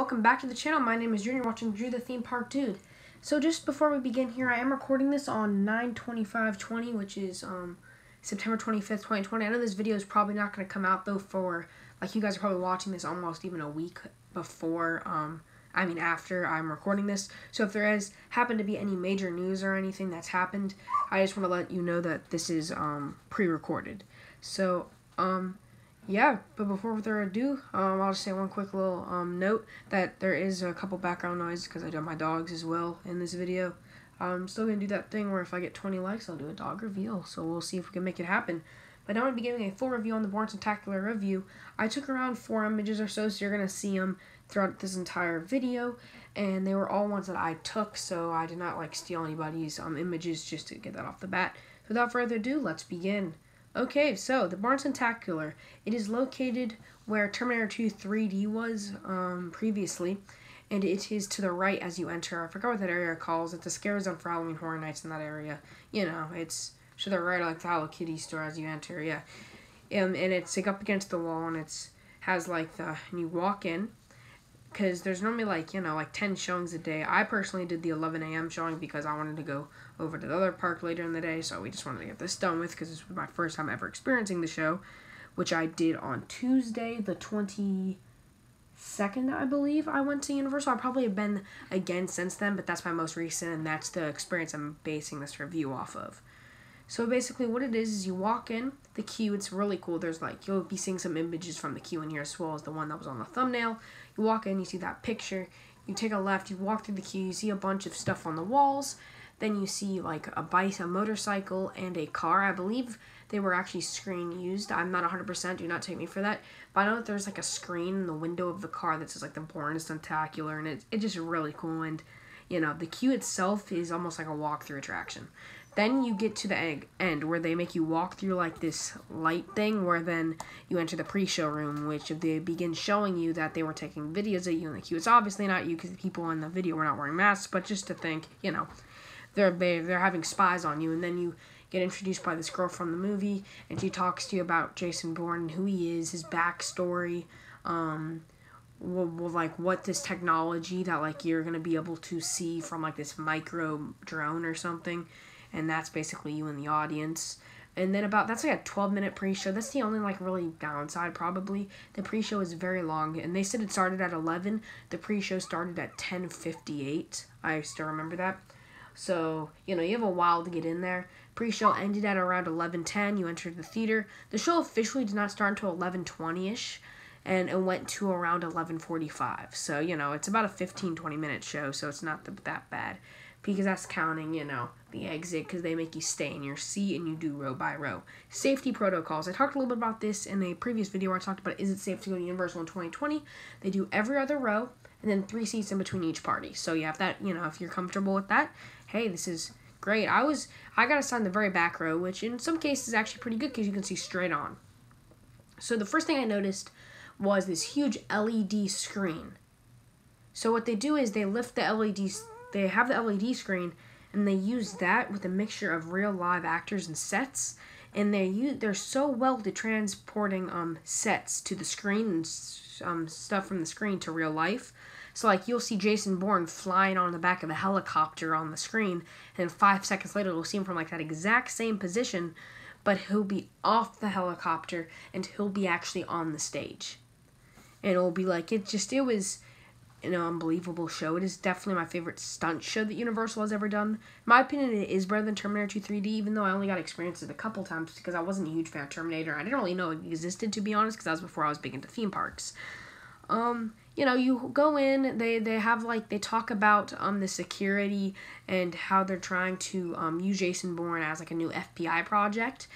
welcome back to the channel. My name is Junior, watching Drew the Theme Park Dude. So just before we begin here, I am recording this on 9/25/20, which is September 25th, 2020. I know this video is probably not going to come out though for, like, you guys are probably watching this almost even a week before, after I'm recording this. So if there has happened to be any major news or anything that's happened, I just want to let you know that this is pre-recorded. So, yeah, but before further ado, I'll just say one quick little note that there is a couple background noise because I do have my dogs as well in this video. I'm still going to do that thing where if I get 20 likes, I'll do a dog reveal, so we'll see if we can make it happen. But now I'm going to be giving a full review on the Bourne Stuntacular review. I took around 4 images or so you're going to see them throughout this entire video, and they were all ones that I took, so I did not steal anybody's images, just to get that off the bat. So without further ado, let's begin. Okay, so the Bourne Stuntacular, it is located where Terminator 2 3D was previously, and it is to the right as you enter. I forgot what that area calls. It's a scare zone for Halloween Horror Nights in that area. You know, it's to the right, like the Hello Kitty store as you enter, yeah. And it's up against the wall, and has and you walk in, because there's normally 10 showings a day. I personally did the 11 a.m. showing because I wanted to go over to the other park later in the day, so we just wanted to get this done with because this was my first time ever experiencing the show, which I did on Tuesday the 22nd, I believe. I went to Universal. I probably have been again since then, but that's my most recent, and that's the experience I'm basing this review off of. So basically what it is you walk in, the queue, it's really cool. There's you'll be seeing some images from the queue in here as well as the one that was on the thumbnail. You walk in, you see that picture, you take a left, you walk through the queue, you see a bunch of stuff on the walls, then you see a bike, a motorcycle, and a car. I believe they were actually screen used. I'm not 100%, do not take me for that, but I know that there's a screen in the window of the car that says the Bourne Stuntacular, and it's just really cool, and the queue itself is almost like a walk-through attraction. Then you get to the end where they make you walk through this light thing where then you enter the pre-show room, which they begin showing you that they were taking videos of you in the queue. It's obviously not you because the people in the video were not wearing masks, but just to think, they're having spies on you. And then you get introduced by this girl from the movie, and she talks to you about Jason Bourne and who he is, his backstory, what this technology that you're gonna be able to see from this micro drone or something. And that's basically you in the audience. And then that's a 12-minute pre-show. That's the only really downside probably. The pre-show is very long, and they said it started at 11. The pre-show started at 10:58. I still remember that. So, you have a while to get in there. Pre-show ended at around 11:10. You entered the theater. The show officially did not start until 11:20ish, and it went to around 11:45. So, it's about a 15-20 minute show, so it's not that bad. Because that's counting, the exit, because they make you stay in your seat and you do row by row. Safety protocols. I talked a little bit about this in a previous video where I talked about is it safe to go to Universal in 2020. They do every other row and then 3 seats in between each party. So you have that, if you're comfortable with that, hey, this is great. I got assigned the very back row, which in some cases is actually pretty good because you can see straight on. So the first thing I noticed was this huge LED screen. So what they do is they lift the LEDs. They have the LED screen, and they use that with a mixture of real live actors and sets, and they're so well to transporting sets to the screen and stuff from the screen to real life. So you'll see Jason Bourne flying on the back of a helicopter on the screen, and 5 seconds later you'll see him from that exact same position, but he'll be off the helicopter and he'll be actually on the stage, and it'll be it was an unbelievable show. It is definitely my favorite stunt show that Universal has ever done. In my opinion, it is better than Terminator 2 3D, even though I only got to experience it a couple times because I wasn't a huge fan of Terminator. I didn't really know it existed, to be honest, because that was before I was big into theme parks. You go in, they have they talk about the security and how they're trying to use Jason Bourne as a new FBI project.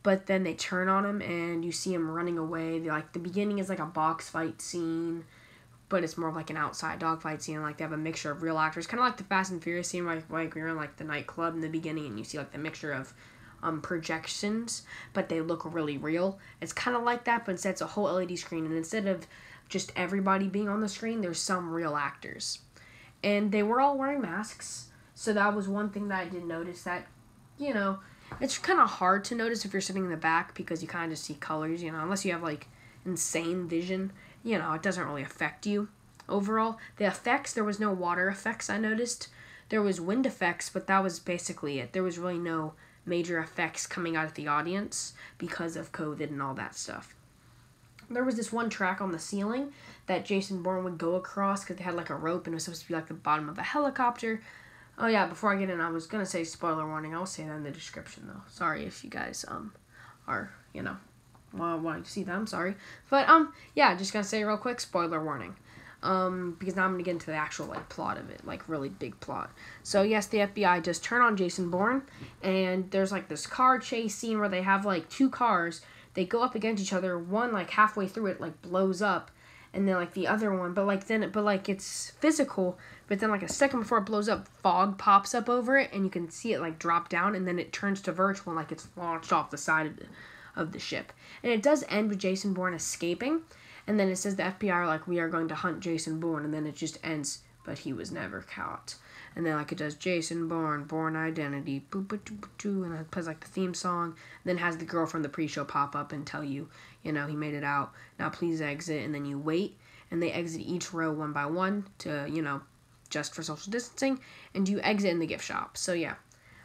But then they turn on him and you see him running away. The beginning is a box fight scene, but it's more of an outside dogfight scene. They have a mixture of real actors, kind of like the Fast and Furious scene, where you're in the nightclub in the beginning, and you see the mixture of projections, but they look really real. It's kind of like that, but instead it's a whole LED screen, and instead of just everybody being on the screen, there's some real actors, and they were all wearing masks. So that was one thing that I did notice. That it's kind of hard to notice if you're sitting in the back because you kind of just see colors. Unless you have insane vision. It doesn't really affect you. overall. The effects, there was no water effects, I noticed. There was wind effects, but that was basically it. There was really no major effects coming out of the audience because of COVID and all that stuff. There was this one track on the ceiling that Jason Bourne would go across because they had like a rope and it was supposed to be like the bottom of a helicopter. Oh yeah, before I get in, I was going to say spoiler warning. I'll say that in the description though. Sorry if you guys are, wanting to see that. I'm sorry. But yeah, just going to say real quick, spoiler warning. Because now I'm going to get into the actual like plot of it, like really big plot. So yes, the FBI just turn on Jason Bourne and there's like this car chase scene where they have like two cars. They go up against each other. One, like, halfway through it, like, blows up. And then, like, the other one, but it's physical. But then, like, a second before it blows up, fog pops up over it. And you can see it, like, drop down. And then it turns to virtual and, like, it's launched off the side of the ship. And it does end with Jason Bourne escaping. And then it says the FBI are like, we are going to hunt Jason Bourne. And then it just ends, but he was never caught. And then, like, it does Jason Bourne, Bourne Identity, boop, boop, boop, boop, and it plays, like, the theme song. And then has the girl from the pre-show pop up and tell you, he made it out. Now please exit. And then you wait. And they exit each row one by one to, just for social distancing. And you exit in the gift shop. So, yeah.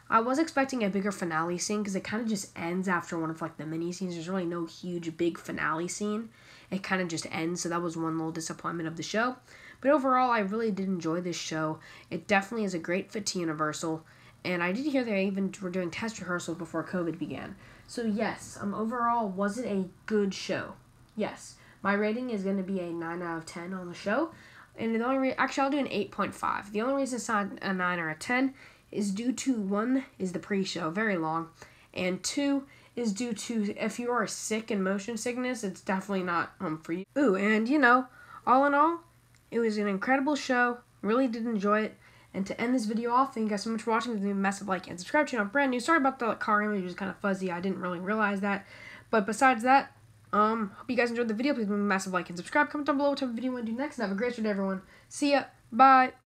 I was expecting a bigger finale scene because it kind of just ends after one of, like, the mini scenes. There's really no huge, big finale scene. It kind of just ends. So that was one little disappointment of the show. But overall, I really did enjoy this show. It definitely is a great fit to Universal. And I did hear they even were doing test rehearsals before COVID began. So yes, overall, was it a good show? Yes. My rating is going to be a 9 out of 10 on the show. And the only actually, I'll do an 8.5. The only reason it's not a 9 or a 10 is due to, one, is the pre-show, very long. And two, is due to, if you are sick in motion sickness, it's definitely not for you. Ooh, and all in all, it was an incredible show. Really did enjoy it. And to end this video off, thank you guys so much for watching. Leave a massive like and subscribe channel. Brand new. Sorry about the car image. It was kind of fuzzy. I didn't really realize that. But besides that, hope you guys enjoyed the video. Please leave a massive like and subscribe. Comment down below what type of video you want to do next. And have a great day, everyone. See ya. Bye.